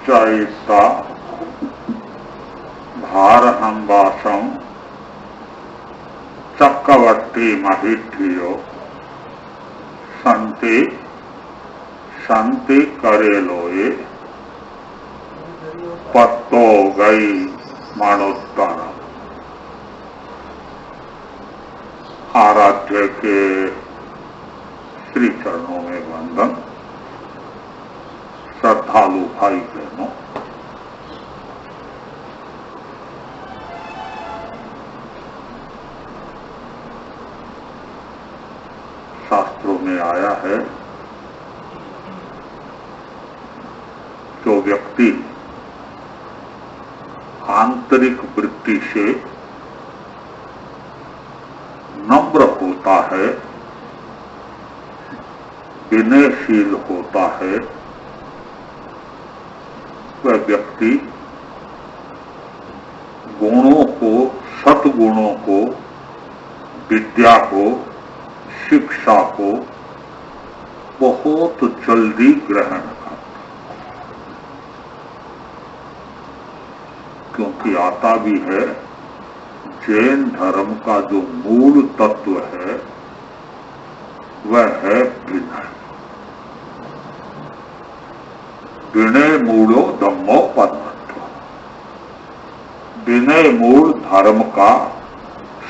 चैता भारहंबासं चक्रवर्ती महिठियो संति संति करेलोए पत्तो गई मानोत्तर। आराध्य के श्री चरणों में वंदन। श्रद्धालु भाई बहनों, शास्त्रों में आया है जो व्यक्ति आंतरिक वृत्ति से नम्र होता है, विनयशील होता है, वह व्यक्ति गुणों को, सद्गुणों को, विद्या को, शिक्षा को बहुत जल्दी ग्रहण करता, क्योंकि आता भी है जैन धर्म का जो मूल तत्व है वह है विनय। विनय मूलो धम्मो परमत्व। विनय मूल धर्म का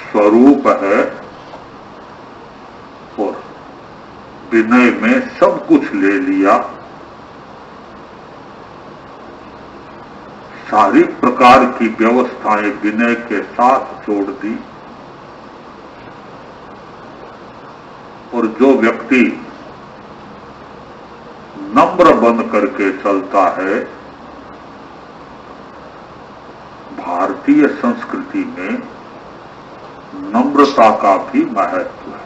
स्वरूप है और विनय में सब कुछ ले लिया। सारी प्रकार की व्यवस्थाएं विनय के साथ जोड़ दी। और जो व्यक्ति नम्र बन करके चलता है, भारतीय संस्कृति में नम्रता का भी महत्व है।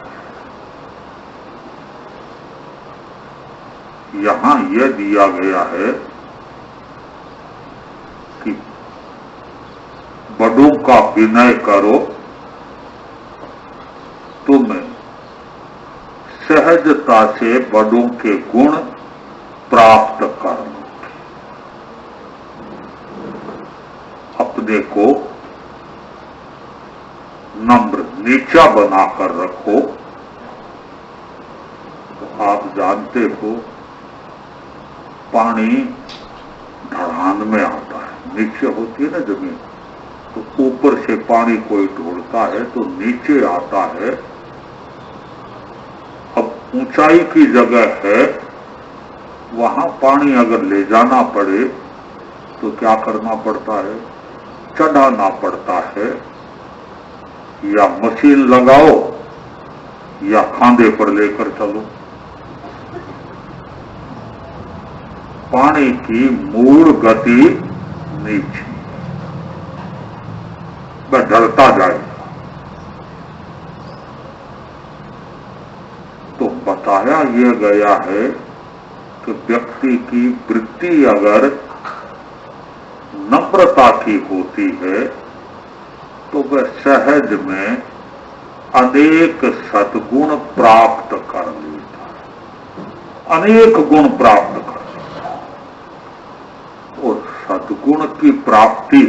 यहां यह दिया गया है कि बड़ों का विनय करो, तुम सहजता से बड़ों के गुण प्राप्त कर लो। अपने को नम्र नीचा बनाकर रखो। तो आप जानते हो पानी ढलान में आता है, नीचे होती है ना जमीन, तो ऊपर से पानी कोई ढोलता है तो नीचे आता है। अब ऊंचाई की जगह है, वहां पानी अगर ले जाना पड़े तो क्या करना पड़ता है? चढ़ाना पड़ता है। या मशीन लगाओ या खांधे पर लेकर चलो। पानी की मूल गति नीचे, वह ढलता जाएगा। तो बताया यह गया है कि व्यक्ति की वृत्ति अगर नम्रता की होती है तो वह सहज में अनेक सद्गुण प्राप्त कर लेता है, अनेक गुण प्राप्त कर लेता है। और सद्गुण की प्राप्ति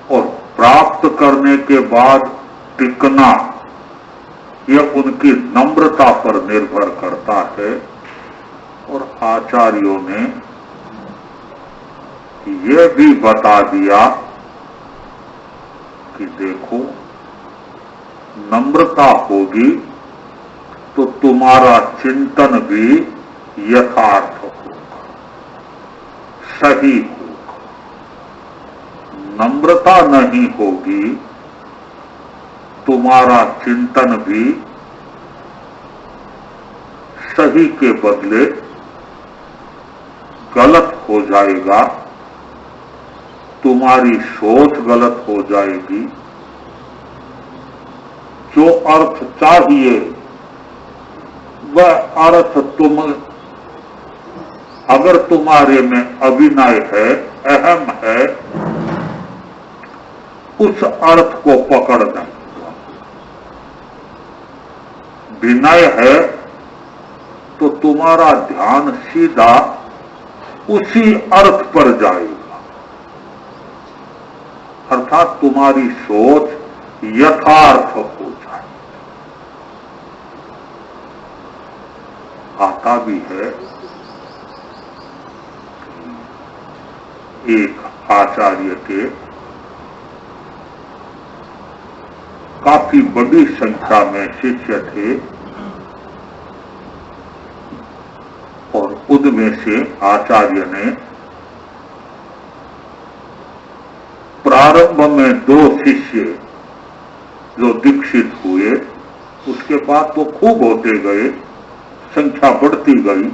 और प्राप्त करने के बाद टिकना, यह उनकी नम्रता पर निर्भर करता है। और आचार्यों ने यह भी बता दिया कि देखो, नम्रता होगी तो तुम्हारा चिंतन भी यथार्थ होगा, सही होगा। नम्रता नहीं होगी, तुम्हारा चिंतन भी सही के बदले गलत हो जाएगा, तुम्हारी सोच गलत हो जाएगी। जो अर्थ चाहिए वह अर्थ अगर तुम्हारे में अभिनय है, अहम है, उस अर्थ को पकड़ना। विनय है तो तुम्हारा ध्यान सीधा उसी अर्थ पर जाएगा। अर्थात तुम्हारी सोच यथार्थ हो जाए। आता भी है एक आचार्य के काफी बड़ी संख्या में शिष्य थे और उनमें से आचार्य ने प्रारंभ में 2 शिष्य जो दीक्षित हुए, उसके बाद तो खूब होते गए, संख्या बढ़ती गई।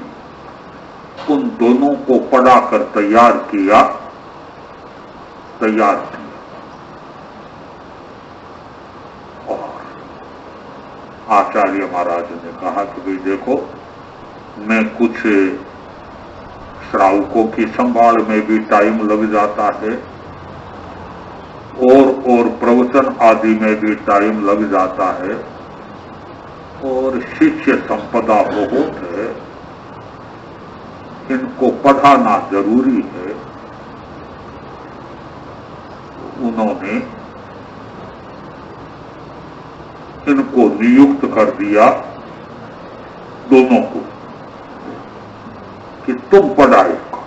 उन दोनों को पढ़ाकर तैयार किया। और आचार्य महाराज ने कहा कि भाई देखो, मैं कुछ श्रावकों की संभाल में भी टाइम लग जाता है और प्रवचन आदि में भी टाइम लग जाता है और शिष्य संपदा बहुत है, इनको पढ़ाना जरूरी है। उन्होंने इनको नियुक्त कर दिया दोनों को कि तुम पढ़ाएगा।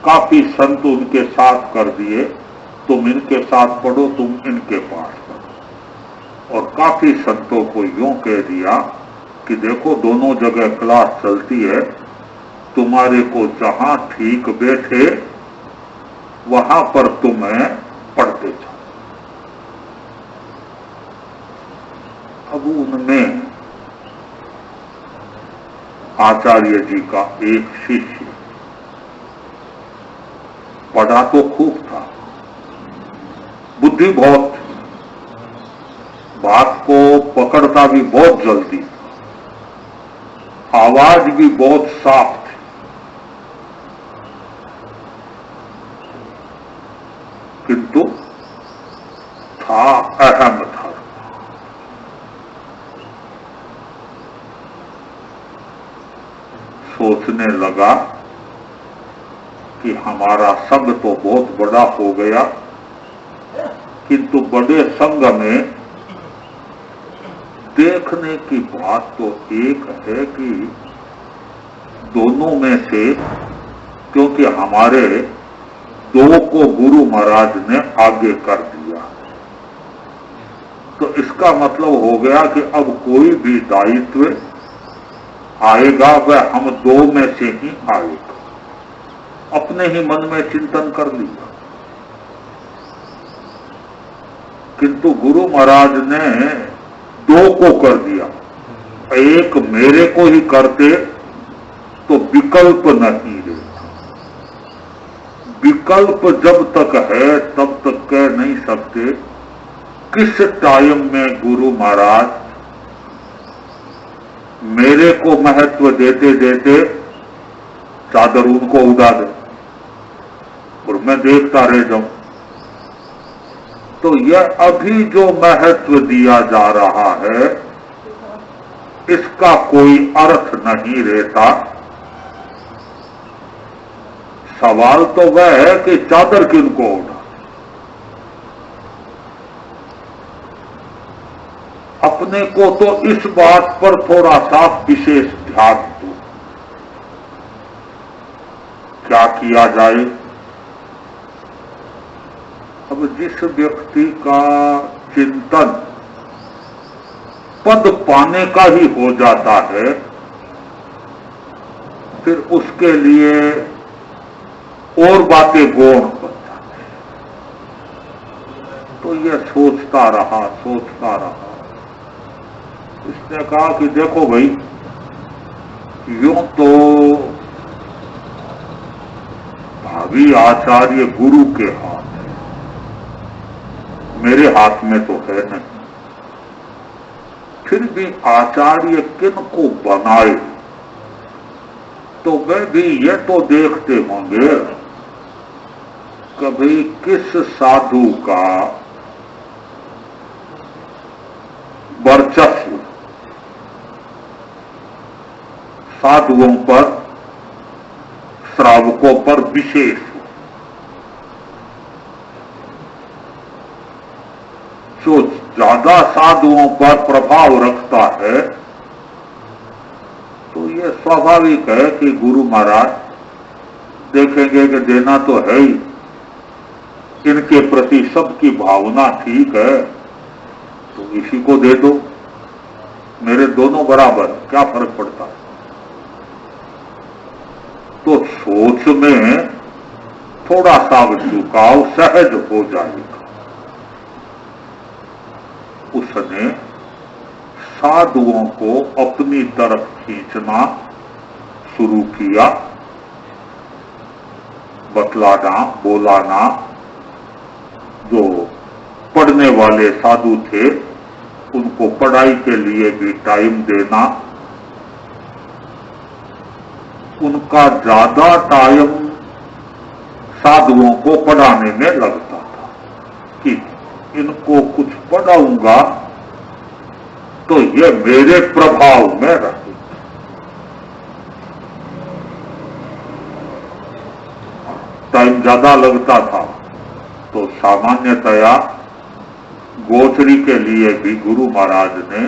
काफी संत उनके साथ कर दिए, तुम इनके साथ पढ़ो, तुम इनके पास पढ़ो। और काफी संतों को यूं कह दिया कि देखो दोनों जगह क्लास चलती है, तुम्हारे को जहां ठीक बैठे वहां पर तुम्हें पढ़ते जाओ। अब उनमें आचार्य जी का एक शिष्य पढ़ा तो खूब था, बुद्धि बहुत थी, बात को पकड़ता भी बहुत जल्दी था, आवाज भी बहुत साफ थी, किंतु था अहम था। सोचने लगा कि हमारा संग तो बहुत बड़ा हो गया, किंतु बड़े संग में देखने की बात तो एक है कि दोनों में से, क्योंकि हमारे 2 को गुरु महाराज ने आगे कर दिया, तो इसका मतलब हो गया कि अब कोई भी दायित्व आएगा वह हम 2 में से ही आएगा। अपने ही मन में चिंतन कर लिया, किंतु गुरु महाराज ने 2 को कर दिया। एक मेरे को ही करते तो विकल्प नहीं रहता। विकल्प जब तक है तब तक कह नहीं सकते किस टाइम में गुरु महाराज मेरे को महत्व देते देते चादर उनको उड़ा दे और मैं देखता रह जाऊं। तो यह अभी जो महत्व दिया जा रहा है इसका कोई अर्थ नहीं रहता। सवाल तो वह है कि चादर किनको उड़ा। अपने को तो इस बात पर थोड़ा सा विशेष ध्यान दो, क्या किया जाए। अब जिस व्यक्ति का चिंतन पद पाने का ही हो जाता है, फिर उसके लिए और बातें गौण बन जाती हैं। तो यह सोचता रहा। इसने कहा कि देखो भाई, यूं तो भावी आचार्य गुरु के हाथ है, मेरे हाथ में तो है नहीं। फिर भी आचार्य किन को बनाए तो वे भी ये तो देखते होंगे कभी किस साधु का वर्चस्व साधुओं पर श्रावकों पर विशेष हो। जो ज्यादा साधुओं पर प्रभाव रखता है तो ये स्वाभाविक है कि गुरु महाराज देखेंगे कि देना तो है ही, इनके प्रति सबकी भावना ठीक है तो इसी को दे दो, मेरे दोनों बराबर, क्या फर्क पड़ता है। तो सोच में थोड़ा सा झुकाव सहज हो जाएगा। उसने साधुओं को अपनी तरफ खींचना शुरू किया, बतलाना, बोलाना। जो पढ़ने वाले साधु थे उनको पढ़ाई के लिए भी टाइम देना। उनका ज्यादा टाइम साधुओं को पढ़ाने में लगता था कि इनको कुछ पढ़ाऊंगा तो ये मेरे प्रभाव में रहे। टाइम ज्यादा लगता था तो सामान्यतया गोचरी के लिए भी गुरु महाराज ने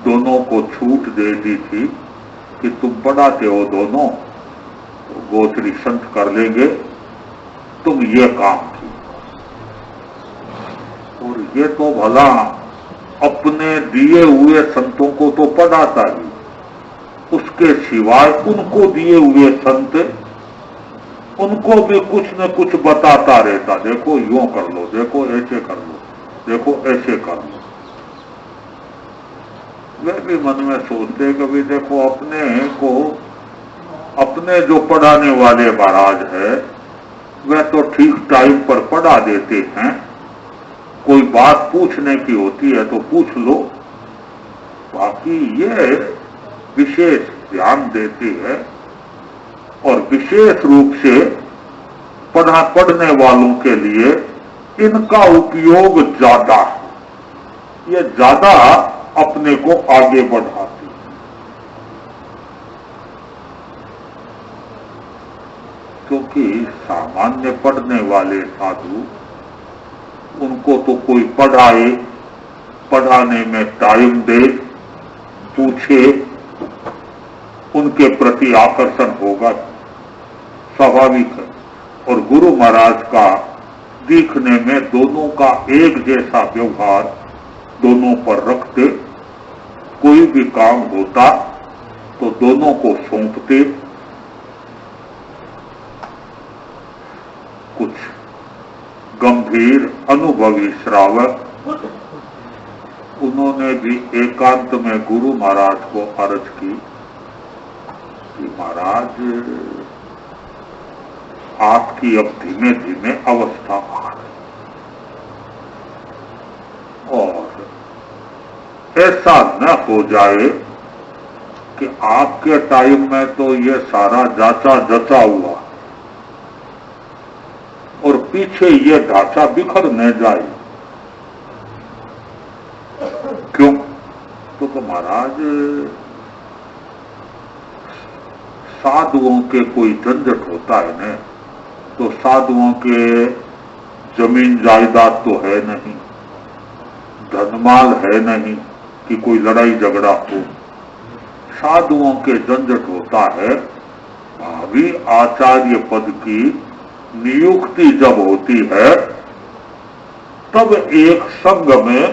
दोनों को छूट दे दी थी कि तुम पढ़ाते हो दोनों तो गोचरी संत कर लेंगे, तुम ये काम की। और ये तो भला अपने दिए हुए संतों को तो पढ़ाता ही, उसके सिवाय उनको दिए हुए संत उनको भी कुछ न कुछ बताता रहता। देखो यूं कर लो, देखो ऐसे कर लो, देखो ऐसे कर लो। वे भी मन में सोचते कभी देखो अपने को, अपने जो पढ़ाने वाले महाराज है वह तो ठीक टाइम पर पढ़ा देते हैं, कोई बात पूछने की होती है तो पूछ लो, बाकी ये विशेष ध्यान देती है। और विशेष रूप से पढ़ने वालों के लिए इनका उपयोग ज्यादा है, ये ज्यादा अपने को आगे बढ़ाती है। क्योंकि सामान्य पढ़ने वाले साधु उनको तो कोई पढ़ाए, पढ़ाने में टाइम दे, पूछे, उनके प्रति आकर्षण होगा, स्वाभाविक है। और गुरु महाराज का दिखने में दोनों का एक जैसा व्यवहार दोनों पर रखते, कोई भी काम होता तो दोनों को सौंपते। कुछ गंभीर अनुभवी श्रावक उन्होंने भी एकांत में गुरु महाराज को अर्ज की कि महाराज आपकी अब धीमे धीमे अवस्था आ रही और ऐसा न हो जाए कि आपके टाइम में तो ये सारा जांचा जचा हुआ और पीछे ये ढांचा बिखर न जाए। क्यों? तो महाराज साधुओं के कोई झंझट होता है न, तो साधुओं के जमीन जायदाद तो है नहीं, धनमाल है नहीं कि कोई लड़ाई झगड़ा हो। साधुओं के झंझट होता है भावी आचार्य पद की नियुक्ति जब होती है तब एक संघ में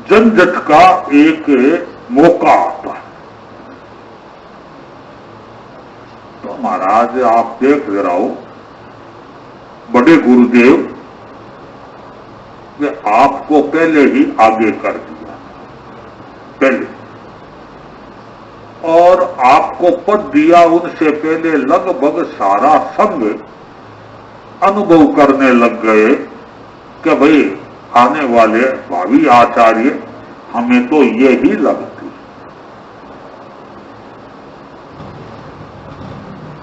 झंझट का एक मौका आता है। तो महाराज आप देख रहे हो, बड़े गुरुदेव वे आपको पहले ही आगे कर दिया पहले, और आपको पद दिया उनसे पहले लगभग सारा संघ अनुभव करने लग गए कि भाई आने वाले भावी आचार्य हमें तो ये ही लगती।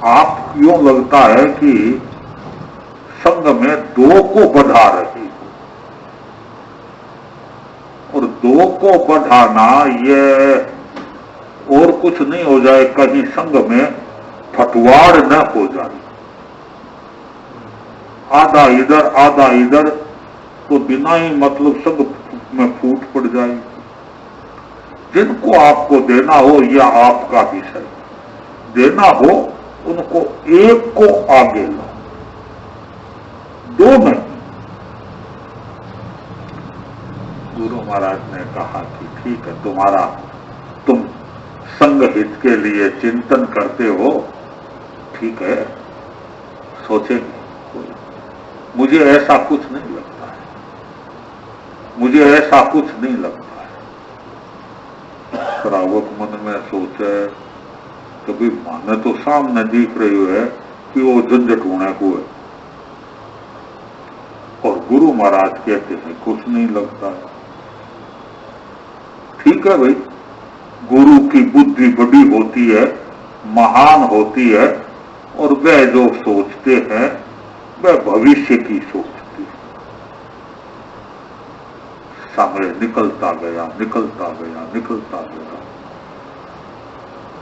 आप क्यों लगता है कि संघ में दो को बढ़ा रही हो, और दो को बढ़ाना ये और कुछ नहीं हो जाए, कहीं संघ में फटवाड़ न हो जाए। आधा इधर तो बिना ही मतलब सब में फूट पड़ जाएगी। जिनको आपको देना हो या आपका विषय देना हो, उनको एक को आगे लो, दो नहीं। गुरु महाराज ने कहा कि ठीक है, तुम संग हित के लिए चिंतन करते हो, ठीक है, सोचेंगे। मुझे ऐसा कुछ नहीं लगता है, मुझे ऐसा कुछ नहीं लगता है। श्रावक मन में सोचे कभी माने तो सामने दिख रही है कि वो झंझट होने को है, और गुरु महाराज कहते हैं कुछ नहीं लगता है। ठीक है भाई, गुरु की बुद्धि बड़ी होती है, महान होती है, और वह जो सोचते हैं वह भविष्य की सोचती है। समय निकलता गया।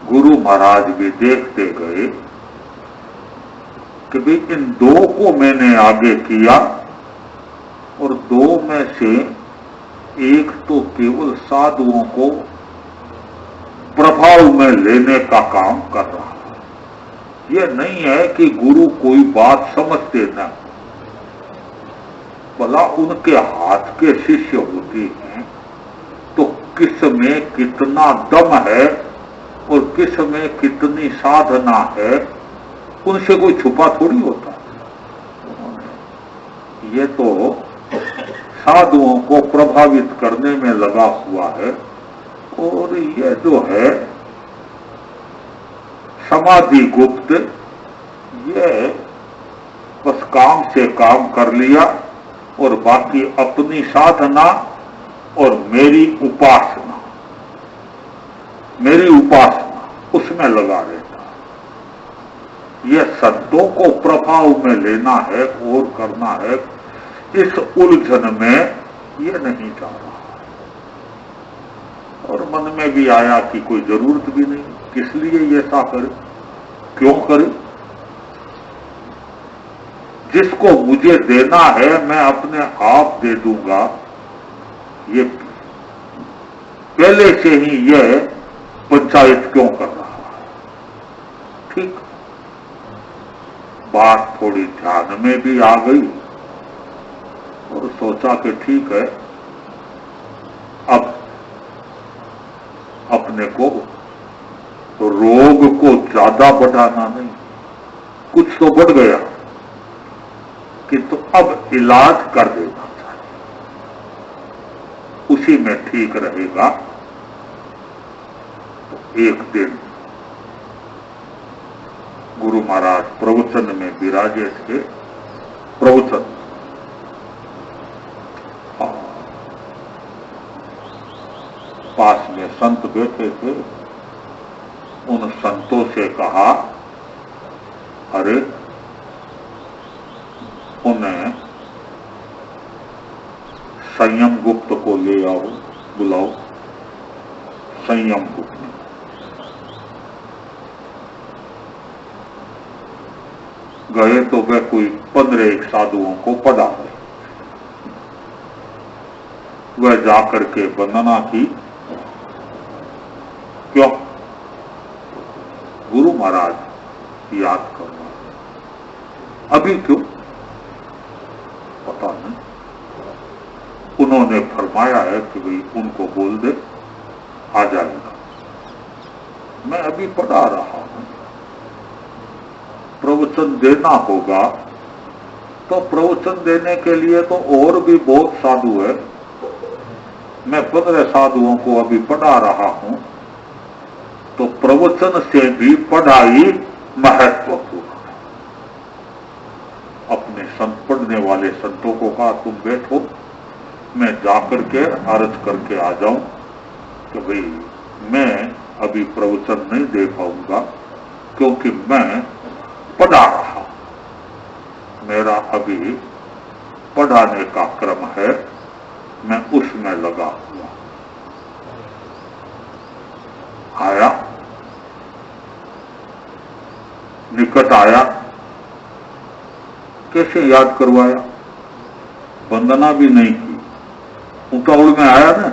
गुरु महाराज भी देखते गए कि भाई इन दो को मैंने आगे किया, और दो में से एक तो केवल साधुओं को प्रभाव में लेने का काम कर रहा है। यह नहीं है कि गुरु कोई बात समझते न, भला उनके हाथ के शिष्य होते हैं तो किस में कितना दम है और किस में कितनी साधना है, उनसे कोई छुपा थोड़ी होता। ये तो साधुओं को प्रभावित करने में लगा हुआ है, और ये जो है समाधि गुप्त, ये बस काम से काम कर लिया और बाकी अपनी साधना और मेरी उपासना उसमें लगा रहता। ये संतों को प्रभाव में लेना है और करना है, इस उलझन में ये नहीं जा रहा। और मन में भी आया कि कोई जरूरत भी नहीं, किस लिए ये ऐसा करे, क्यों करे। जिसको मुझे देना है मैं अपने आप दे दूंगा, ये पहले से ही ये पंचायत क्यों कर रहा है। ठीक, बात थोड़ी ध्यान में भी आ गई और सोचा कि ठीक है, अब अपने को रोग को ज्यादा बढ़ाना नहीं, कुछ तो बढ़ गया कि तो अब इलाज कर देना चाहिए, उसी में ठीक रहेगा। तो एक दिन गुरु महाराज प्रवचन में विराजे थे। प्रवचन पास में संत बैठे थे। उन संतों से कहा, अरे उन्हें संयम गुप्त को ले आओ, बुलाओ। संयम गुप्त गए तो वह कोई 15 साधुओं को पढ़ा रहे। वह जाकर के वंदना की। क्यों? गुरु महाराज याद करना। अभी क्यों? पता नहीं। उन्होंने फरमाया है कि भाई उनको बोल दे, आ जाएगा। मैं अभी पढ़ा रहा हूं, प्रवचन देना होगा, तो प्रवचन देने के लिए तो और भी बहुत साधु है। मैं 15 साधुओं को अभी पढ़ा रहा हूं, तो प्रवचन से भी पढ़ाई महत्वपूर्ण है। अपने संत पढ़ने वाले संतों को कहा, तुम बैठो, मैं जाकर के अर्ज करके आ जाऊं कि भाई मैं अभी प्रवचन नहीं दे पाऊंगा, क्योंकि मैं पढ़ा रहा, मेरा अभी पढ़ाने का क्रम है, मैं उसमें लगा हुआ। आया, निकट आया, कैसे याद करवाया? वंदना भी नहीं की, उतावल में आया ना,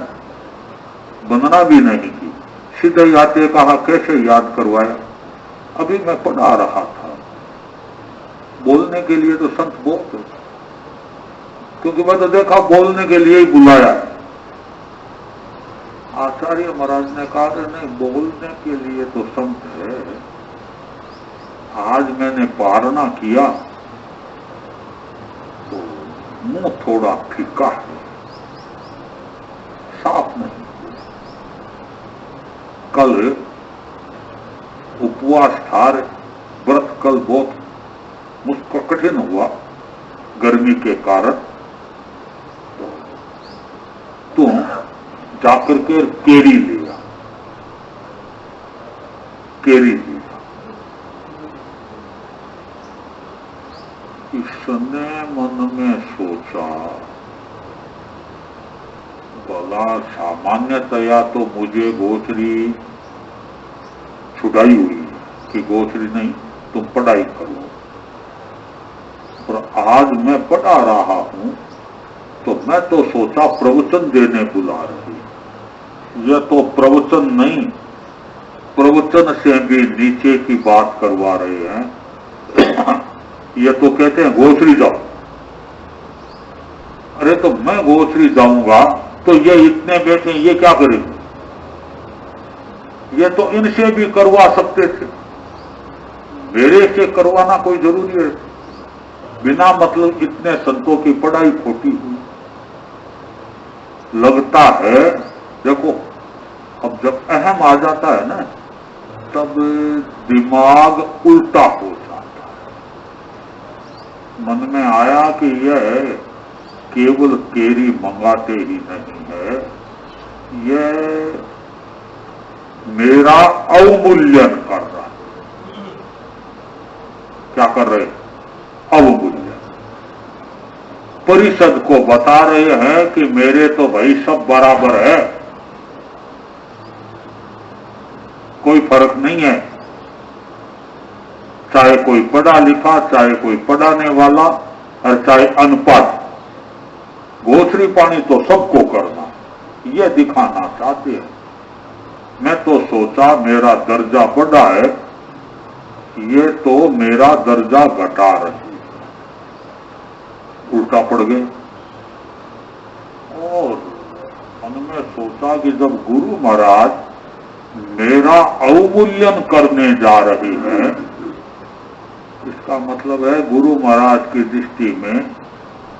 वंदना भी नहीं की, सीधे ही आते कहा कैसे याद करवाया? अभी मैं पढ़ा रहा था। बोलने के लिए तो संत बोलते, क्योंकि मैं तो देखा बोलने के लिए ही बुलाया। आचार्य महाराज ने कहा नहीं, बोलने के लिए तो संत है। आज मैंने पारणा किया तो मुंह थोड़ा फीका है, साफ नहीं। कल उपवास था, व्रत कल बहुत मुझको कठिन हुआ गर्मी के कारण, तो जाकर के केरी लिया, केरी लिया। इसने मन में सोचा, भला सामान्यतया तो मुझे गोचरी छुड़ाई हुई है कि गोचरी नहीं, तुम पढ़ाई करो, और आज मैं पढ़ा रहा हूं तो मैं तो सोचा प्रवचन देने बुला रही। यह तो प्रवचन नहीं, प्रवचन से भी नीचे की बात करवा रहे हैं। यह तो कहते हैं गोचरी जाओ। अरे तो मैं गोचरी जाऊंगा तो ये इतने बैठे, ये क्या करेंगे? ये तो इनसे भी करवा सकते थे, मेरे से करवाना कोई जरूरी है? बिना मतलब इतने संतों की पढ़ाई खोटी हुई। लगता है देखो, अब जब अहम आ जाता है ना, तब दिमाग उल्टा हो जाता है। मन में आया कि यह केवल केरी मंगाते ही नहीं है, यह मेरा अवमूल्यन कर रहा है। क्या कर रहे? अवमूल्यन। परिषद को बता रहे हैं कि मेरे तो भाई सब बराबर है, कोई फर्क नहीं है, चाहे कोई पढ़ा लिखा, चाहे कोई पढ़ाने वाला, और चाहे अनपढ़, गोचरी पानी तो सबको करना, यह दिखाना चाहते हैं। मैं तो सोचा मेरा दर्जा बढ़ा है, ये तो मेरा दर्जा घटा रही है। उल्टा पड़ गए। और मन में सोचा कि जब गुरु महाराज मेरा अवमूल्यन करने जा रहे हैं, इसका मतलब है गुरु महाराज की दृष्टि में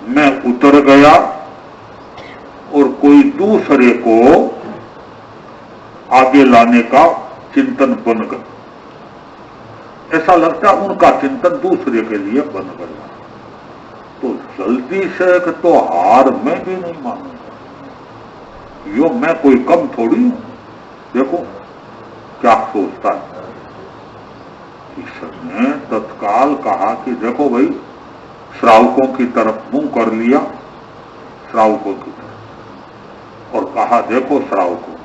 मैं उतर गया और कोई दूसरे को आगे लाने का चिंतन बन गया। ऐसा लगता है उनका चिंतन दूसरे के लिए बन गया। तो जल्दी से तो हार मैं भी नहीं मानूंगा। यो मैं कोई कम थोड़ी हूं। देखो क्या सोचता है। ईश्वर ने तत्काल कहा कि देखो भाई, श्रावकों की तरफ मुंह कर लिया, श्रावकों की तरफ, और कहा देखो श्रावकों,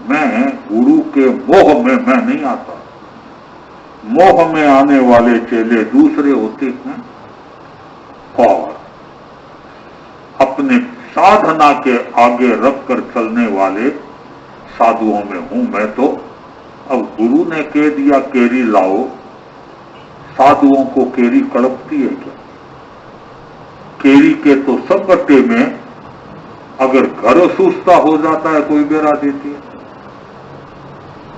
मैं गुरु के मोह में मैं नहीं आता। मोह में आने वाले चेले दूसरे होते हैं, और अपने साधना के आगे रखकर चलने वाले साधुओं में हूं मैं तो। अब गुरु ने कह दिया केरी लाओ, साधुओं को केरी कड़पती है क्या? केरी के तो सब गट्टे में अगर घर सूस्ता हो जाता है कोई बेरा देती है।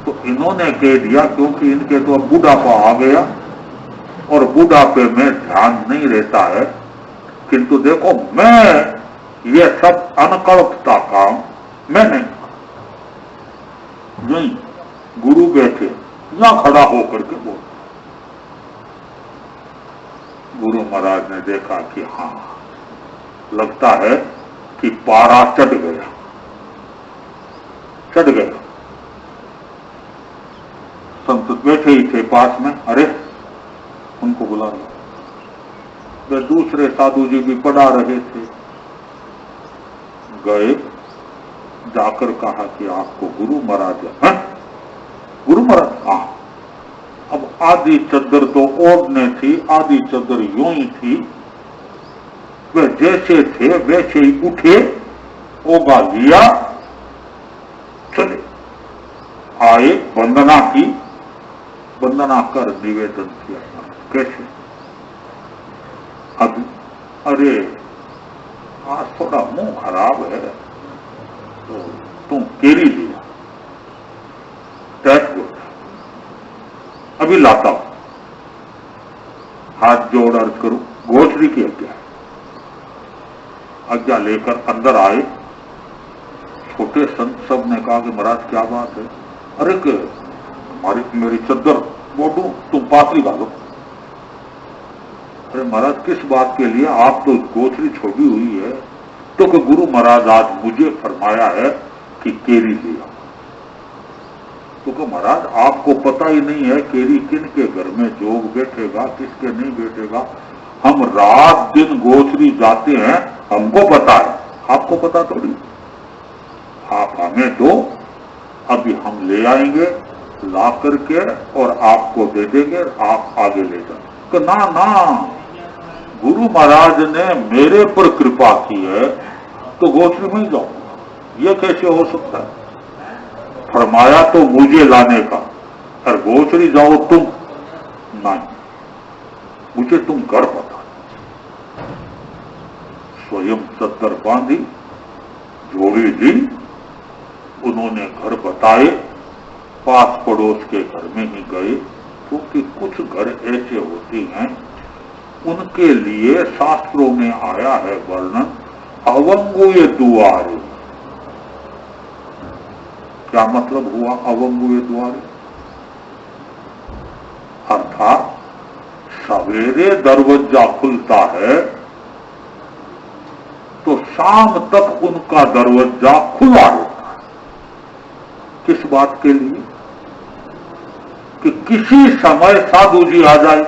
तो इन्होंने कह दिया क्योंकि इनके तो अब बुढ़ापा आ गया और बुढ़ापे में ध्यान नहीं रहता है, किंतु देखो मैं ये सब अनकल्पता काम मैं नहीं। नहीं, गुरु बैठे यहां खड़ा होकर के बोल। गुरु महाराज ने देखा कि हाँ, लगता है कि पारा चढ़ गया, चढ़ गया। संत बैठे ही थे पास में, अरे उनको बुला लिया। वे दूसरे साधु जी भी पढ़ा रहे थे, गए, जाकर कहा कि आपको गुरु महाराज है? गुरु महाराज? हाँ। अब आधी चद्दर तो ओढ़ने थी, आधी चद्दर यूं ही थी। वे जैसे थे वैसे ही उठे, ओगा लिया, चले आए, वंदना की, वंदना कर निवेदन किया। कैसे? अब अरे आज थोड़ा मुंह खराब है तो तुम केरी लिया, दैट गुड, अभी लाता हूं। हाथ जोड़ अर्ज करूं, गोचरी की आज्ञा, आज्ञा लेकर अंदर आए। छोटे संत सब ने कहा कि महाराज क्या बात है? अरे कि मेरी चद्दर मोटू, तुम पातली डालो। अरे महाराज किस बात के लिए? आप तो गोचरी छोड़ी हुई है। तो कि गुरु महाराज आज मुझे फरमाया है कि केरी लिया। तो कि महाराज आपको पता ही नहीं है केरी किन के घर में जोग बैठेगा, किसके नहीं बैठेगा। हम रात दिन गोचरी जाते हैं, हमको पता है, आपको पता थोड़ी। आप हमें दो, अभी हम ले आएंगे, ला करके और आपको दे देंगे, आप आगे ले जाओ। ना ना, गुरु महाराज ने मेरे पर कृपा की है तो गोचरी में जाऊंगा, यह कैसे हो सकता है? फरमाया तो मुझे लाने का, और गोचरी जाओ तुम। नहीं, मुझे तुम घर पता। स्वयं चद्दर बांधी, जोड़ी ली, उन्होंने घर बताए, पास पड़ोस के घर में ही गए। क्योंकि कुछ घर ऐसे होते हैं उनके लिए शास्त्रों में आया है वर्णन, अवंगुए दुआरे। क्या मतलब हुआ अवंगुए द्वारे? अर्थात सवेरे दरवाजा खुलता है तो शाम तक उनका दरवाजा खुला रहता है। किस बात के लिए? कि किसी समय साधु जी आ जाए।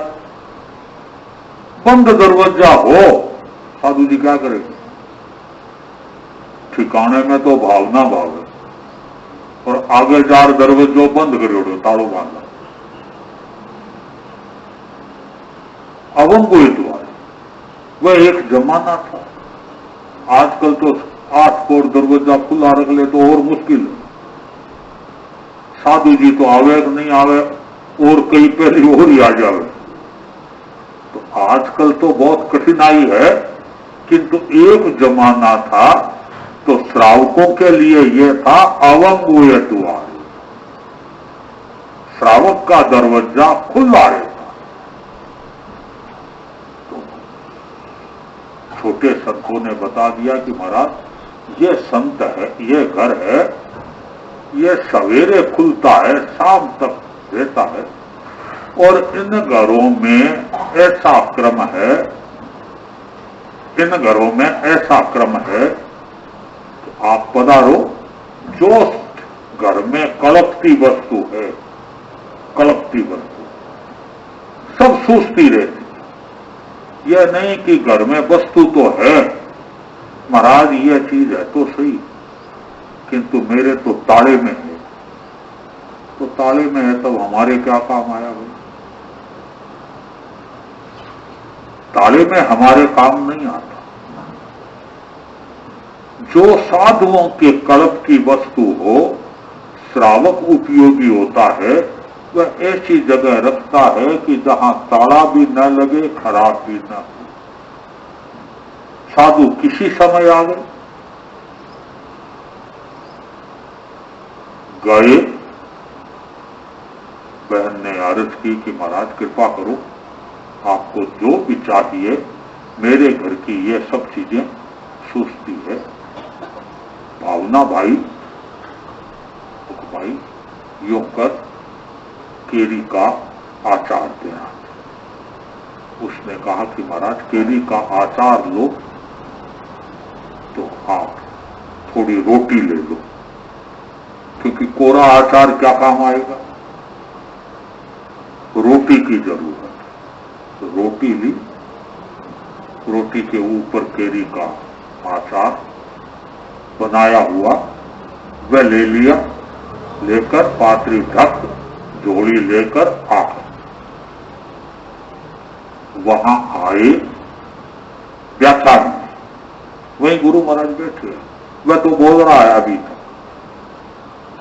बंद दरवाजा हो, साधु जी क्या करेंगे? ठिकाने में तो भावना भावे, और आगे जार दरवाजो बंद करो, ताड़ो बांधा। अवंगुए द्वार वह एक जमाना था। आजकल तो 8 कोट दरवाजा खुला रख ले तो और मुश्किल है। साधु जी तो आवे नहीं आवे, और कई पहले और ही आ जावे। तो आजकल तो बहुत कठिनाई है, किंतु एक जमाना था तो श्रावकों के लिए यह था अवंगुए द्वार, श्रावक का दरवाजा खुला रहता। तो छोटे संतों ने बता दिया कि महाराज ये संत है, ये घर है, ये सवेरे खुलता है, शाम तक रहता है। और इन घरों में ऐसा क्रम है, इन घरों में ऐसा क्रम है कि आप पधारो, जो घर में कलपती वस्तु है, कलपती वस्तु सब सूझती रहती। यह नहीं कि घर में वस्तु तो है, महाराज यह चीज है तो सही, किंतु मेरे तो ताले में है। तो ताले में है तब हमारे क्या काम आया भाई? ताले में हमारे काम नहीं आता। जो साधुओं के कल्प की वस्तु हो, श्रावक उपयोगी होता है, वह ऐसी जगह रखता है कि जहां ताला भी न लगे, खराब भी न हो। साधु किसी समय आ गए, गए, बहन ने अर्ज की कि महाराज कृपा करो, आपको जो भी चाहिए, मेरे घर की ये सब चीजें सूझती है। भावना भाई, तो भाई यूं कर केरी का आचार देना। उसने कहा कि महाराज केरी का आचार लो तो आप थोड़ी रोटी ले लो, क्योंकि कोरा आचार क्या काम आएगा? रोटी की जरूरत है। तो रोटी ली, रोटी के ऊपर केरी का आचार बनाया हुआ वह ले लिया, लेकर पात्री ढक, झोली लेकर आ गए। वहां आए व्याख्यान में, वहीं गुरु महाराज बैठे हैं। वह तो बोल रहा है अभी तक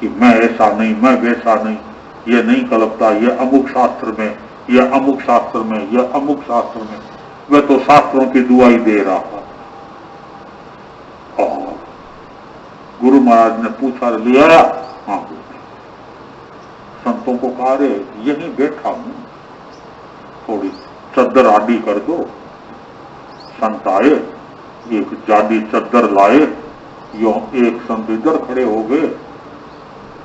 कि मैं ऐसा नहीं, मैं वैसा नहीं, ये नहीं कल्पता, ये अमुक शास्त्र में, ये अमुक शास्त्र में, ये अमुक शास्त्र में। वह तो शास्त्रों की दुआई दे रहा था। और गुरु महाराज ने पूछा, लिया? हाँ बोले। संतों को कहा, रे यहीं बैठा हूं, थोड़ी चद्दर आडी कर दो। संत आए, एक जाडी चद्दर लाए, यो एक संत इधर खड़े हो गए,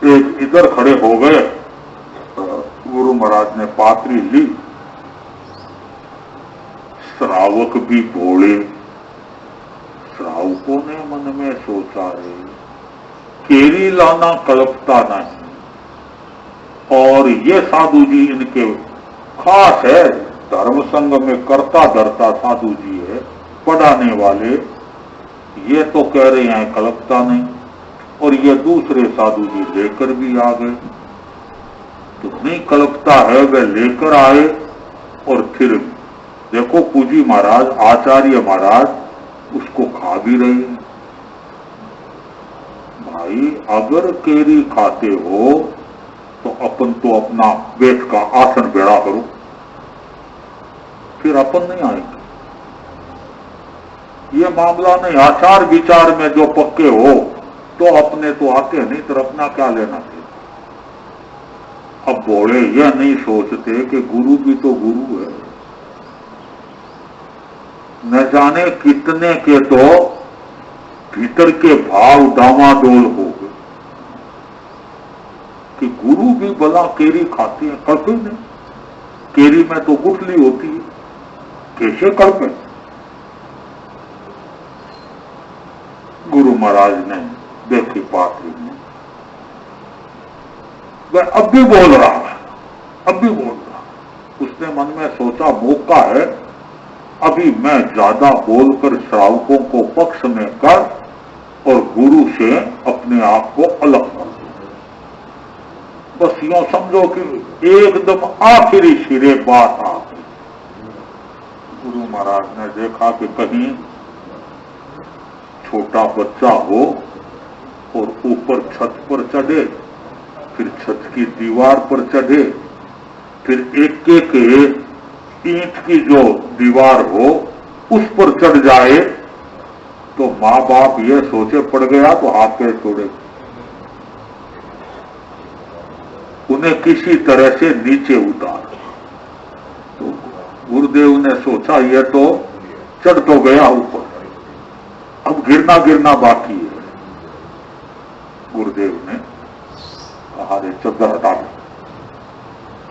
एक इधर खड़े हो गए। गुरु महाराज ने पात्री ली, श्रावक भी भोले। श्रावकों ने मन में सोचा, रे केरी लाना कल्पता नहीं, और ये साधु जी इनके खास है, धर्म संघ में करता धरता साधु जी है, पढ़ाने वाले, ये तो कह रहे हैं कल्पता नहीं। और ये दूसरे साधु जी लेकर भी आ गए, तो नहीं कल्पता है, वे लेकर आए। और फिर देखो पूजी महाराज, आचार्य महाराज उसको खा भी रहे हैं। भाई अगर केरी खाते हो तो अपन तो अपना बैठ का आसन बेड़ा करो, फिर अपन नहीं आएंगे। ये मामला नहीं, आचार विचार में जो पक्के हो तो अपने तो आते नहीं, तो अपना क्या लेना चाहिए। अब बोले यह नहीं सोचते कि गुरु भी तो गुरु है, न जाने कितने के तो भीतर के भाव डामाडोल हो गए कि गुरु भी भला केरी खाते हैं, कल्पे नहीं, केरी में तो गुठली होती है, कैसे कल्पे। गुरु महाराज ने देखी पात्री में, वह अब भी बोल रहा है, अब भी बोल रहा। उसने मन में सोचा, मौका है, अभी मैं ज्यादा बोलकर श्रावकों को पक्ष में कर और गुरु से अपने आप को अलग कर दूं। बस यूं समझो कि एकदम आखिरी सिरे बात आ गई। गुरु महाराज ने देखा कि कहीं छोटा बच्चा हो और ऊपर छत पर चढ़े, फिर छत की दीवार पर चढ़े, फिर एक एक ईंट की जो दीवार हो उस पर चढ़ जाए, तो माँ बाप ये सोचे पड़ गया तो हाथ पैर छोड़े, उन्हें किसी तरह से नीचे उतार। तो गुरुदेव ने सोचा ये तो चढ़ तो गया ऊपर, अब गिरना गिरना बाकी है। गुरुदेव ने कहा, रे चद्दर हटा दे,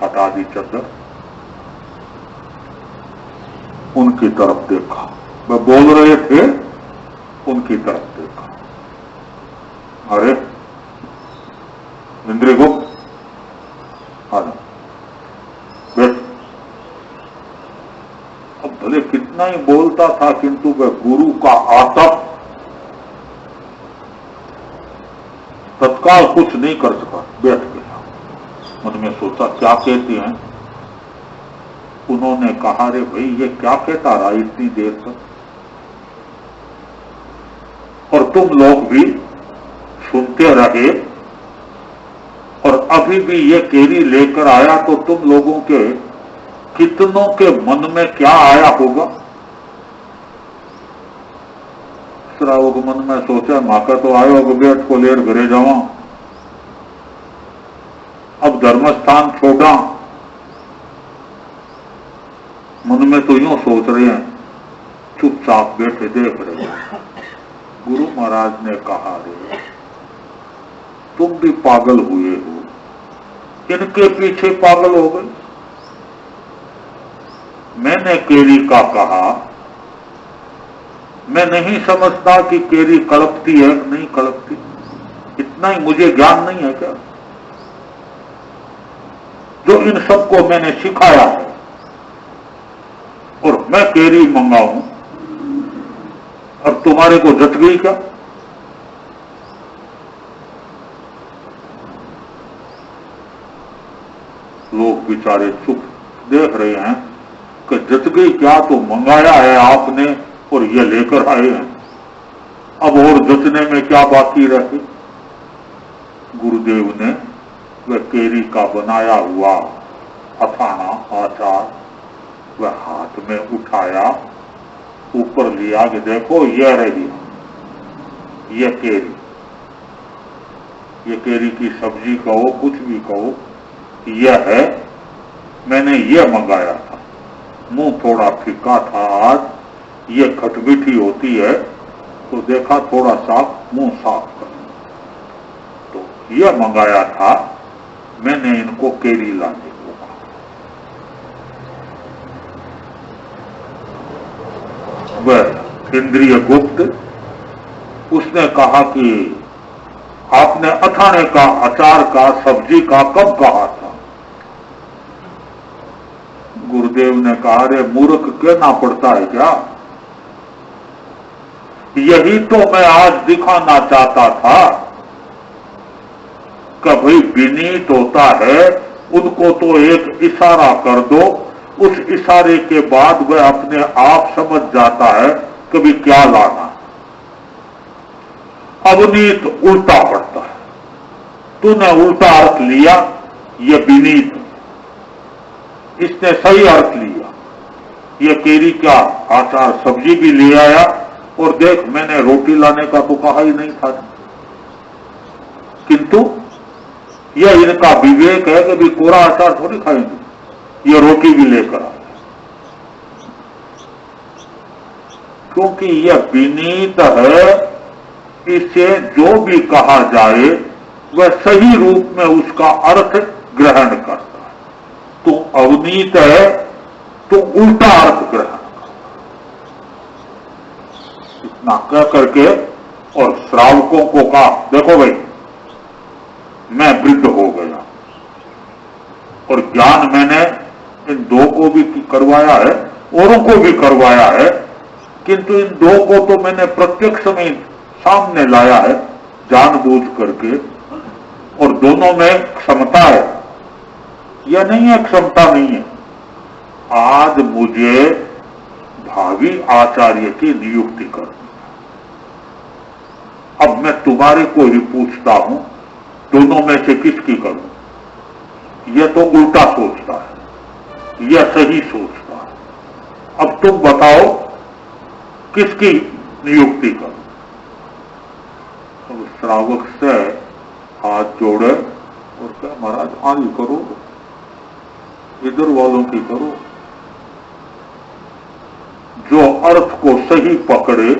हटा दी चद्दर। उनकी तरफ देखा, वह बोल रहे थे, उनकी तरफ देखा। अरे इंद्रगुप्त, आना बैठ। अब भले कितना ही बोलता था, किंतु वह गुरु का आतप तत्काल कुछ नहीं कर सका, बैठ गया। मन में सोचा क्या कहते हैं। उन्होंने कहा, रे भाई ये क्या कहता रहा इतनी देर तक, और तुम लोग भी सुनते रहे, और अभी भी ये केरी लेकर आया तो तुम लोगों के कितनों के मन में क्या आया होगा। श्रावक मन में सोचा, माका तो आयो बेट को लेर घरे जावा, अब धर्मस्थान छोड़ा। मन में तो यूं सोच रहे हैं, चुपचाप बैठे देख रहे हैं। गुरु महाराज ने कहा, रे तुम भी पागल हुए हो, इनके पीछे पागल हो गए। मैंने केरी का कहा, मैं नहीं समझता कि केरी कल्पती है नहीं कल्पती, इतना ही मुझे ज्ञान नहीं है क्या, जो इन सबको मैंने सिखाया है, और मैं केरी मंगाऊं और तुम्हारे को जट गई क्या। लोग बेचारे चुप देख रहे हैं, कि जच गई क्या, तो मंगाया है आपने और ये लेकर आए हैं, अब और जचने में क्या बाकी रहे। गुरुदेव ने वह केरी का बनाया हुआ अथाना आचार वह हाथ में उठाया, ऊपर लिया कि देखो यह रही यह केरी, ये केरी की सब्जी कहो कुछ भी कहो, यह है, मैंने यह मंगाया था। मुंह थोड़ा फीका था आज, ये खटमिठी होती है, तो देखा थोड़ा सा मुंह साफ कर, तो यह मंगाया था, मैंने इनको केरी लाने को कहा। वह इंद्रिय गुप्त उसने कहा कि आपने अथाने का, अचार का, सब्जी का कब कहा था? गुरुदेव ने कहा, अरे मूर्ख कहना पड़ता है क्या, यही तो मैं आज दिखाना चाहता था कि भाई विनीत होता है, उनको तो एक इशारा कर दो, उस इशारे के बाद वह अपने आप समझ जाता है कि भी क्या लाना। अवनीत उल्टा पड़ता है, तूने उल्टा अर्थ लिया, ये विनीत, इसने सही अर्थ लिया। ये केरी का आचार सब्जी भी ले आया, और देख मैंने रोटी लाने का तो कहा ही नहीं था, किंतु यह इनका विवेक है कि भी कोरा आचार थोड़ी खाएंगे, ये रोटी भी लेकर आए, क्योंकि यह विनीत है। इसे जो भी कहा जाए वह सही रूप में उसका अर्थ ग्रहण करता है। तो अवनीत है तो उल्टा अर्थ ग्रहण करता, इतना कह करके और श्रावकों को कहा, देखो भाई मैं वृद्ध हो गया और ज्ञान मैंने इन दो को भी करवाया है, औरों को भी करवाया है, किंतु इन दो को तो मैंने प्रत्यक्ष में सामने लाया है जानबूझ करके, और दोनों में क्षमता है, यह नहीं है क्षमता नहीं है। आज मुझे भावी आचार्य की नियुक्ति करनी है, अब मैं तुम्हारे को ही पूछता हूं, दोनों में से किसकी करूं? यह तो उल्टा सोचता है, यह सही सोचता है। अब तुम बताओ किसकी नियुक्ति करूं? तो श्रावक से हाथ जोड़े और क्या, महाराज आगे करो, इधर वालों की करो, जो अर्थ को सही पकड़े,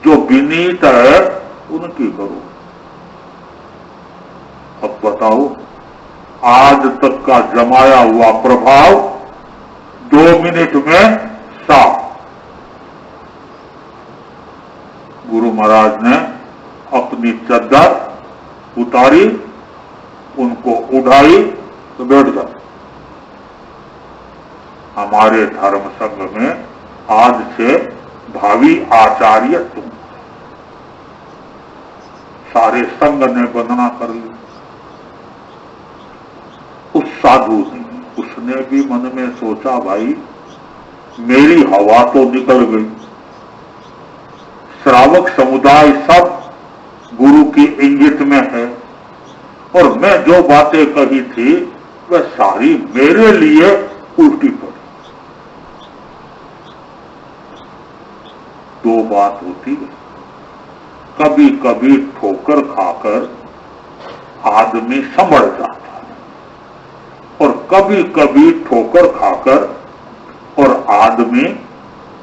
जो विनीत है उनकी करो। अब बताओ, आज तक का जमाया हुआ प्रभाव 2 मिनट में साफ। गुरु महाराज ने अपनी चद्दर उतारी, उनको उठाई तो बैठ गए। हमारे धर्म संघ में आज से भावी आचार्य तुम। सारे संघ ने वंदना कर ली। उस साधु ने, उसने भी मन में सोचा, भाई मेरी हवा तो निकल गई, श्रावक समुदाय सब गुरु की इंगित में है, और मैं जो बातें कही थी वह सारी मेरे लिए उल्टी पड़ी। दो बात होती है, कभी कभी ठोकर खाकर आदमी संभल जाता है, और कभी कभी ठोकर खाकर और आदमी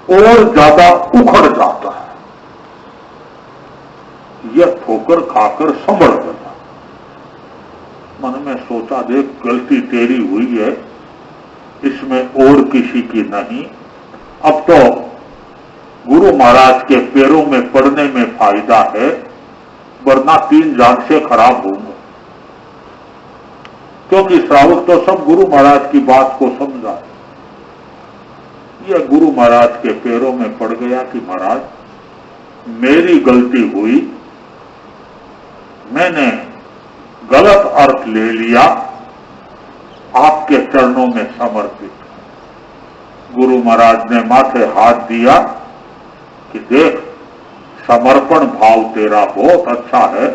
और ज्यादा उखड़ जाता है। यह ठोकर खाकर संभल गया। मन में सोचा, देख गलती तेरी हुई है, इसमें और किसी की नहीं। अब तो गुरु महाराज के पैरों में पड़ने में फायदा है, वरना 3 जान से खराब होंगे, क्योंकि श्रावक तो सब गुरु महाराज की बात को समझा। यह गुरु महाराज के पैरों में पड़ गया कि महाराज मेरी गलती हुई, मैंने गलत अर्थ ले लिया, आपके चरणों में समर्पित। गुरु महाराज ने माथे हाथ दिया कि देख, समर्पण भाव तेरा बहुत अच्छा है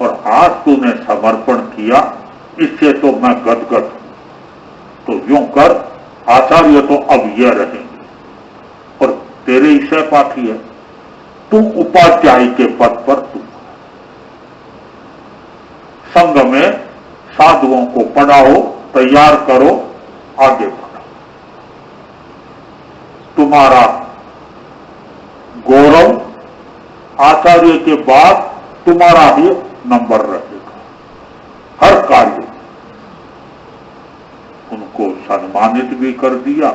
और आज तूने समर्पण किया, इससे तो मैं गदगद हूं। तो यूं कर, आचार्य तो अब यह रहेंगे और तेरे ही सहपाठी है, तू उपाध्याय के पद पर तू संघ में साधुओं को पढ़ाओ, तैयार करो, आगे बढ़ो। तुम्हारा गौरव आचार्य के बाद तुम्हारा ही नंबर रहेगा हर कार्य। उनको सम्मानित भी कर दिया,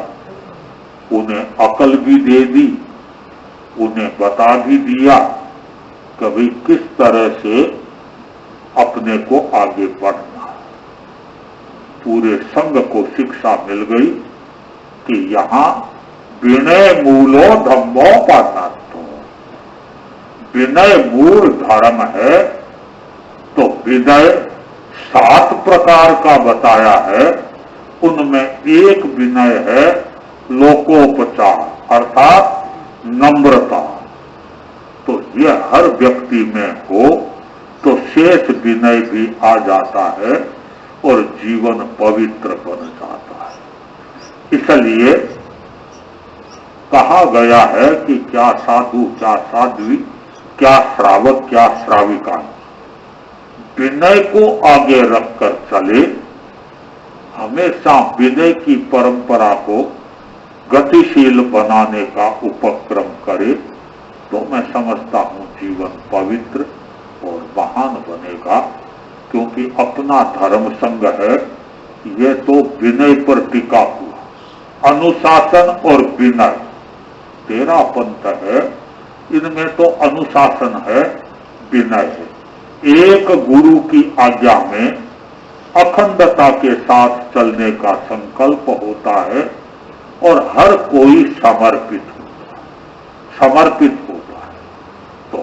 उन्हें अकल भी दे दी, उन्हें बता भी दिया कि भाई किस तरह से अपने को आगे बढ़ना है। पूरे संघ को शिक्षा मिल गई कि यहां विनय मूलो धम्मो पाठार्थो, विनय मूल धर्म है। तो विनय 7 प्रकार का बताया है, उनमें एक विनय है लोकोपचार अर्थात नम्रता। तो यह हर व्यक्ति में हो तो शेष विनय भी आ जाता है और जीवन पवित्र बन जाता है। इसलिए कहा गया है कि क्या साधु, क्या साध्वी, क्या श्रावक, क्या श्राविका, विनय को आगे रखकर चले, हमेशा विनय की परंपरा को गतिशील बनाने का उपक्रम करे, तो मैं समझता हूं जीवन पवित्र और महान बनेगा। क्योंकि अपना धर्म संघ है, यह तो विनय पर टिका हुआ, अनुशासन और विनय, तेरा पंथ है, इनमें तो अनुशासन है, विनय है। एक गुरु की आज्ञा में अखंडता के साथ चलने का संकल्प होता है और हर कोई समर्पित होता है। तो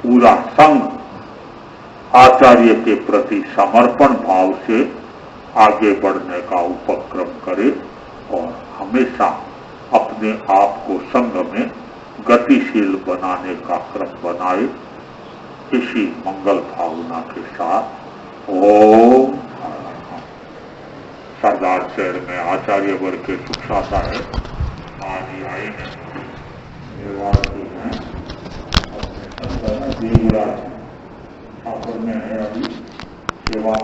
पूरा संघ आचार्य के प्रति समर्पण भाव से आगे बढ़ने का उपक्रम करे और हमेशा अपने आप को संघ में गतिशील बनाने का क्रम बनाए। इसी मंगल भावना के साथ ओम। सरदार शहर में आचार्य वर्ग के सुख साता है, आज आए हैं अपने संघ में देवराज ठाकुर में है अभी सेवा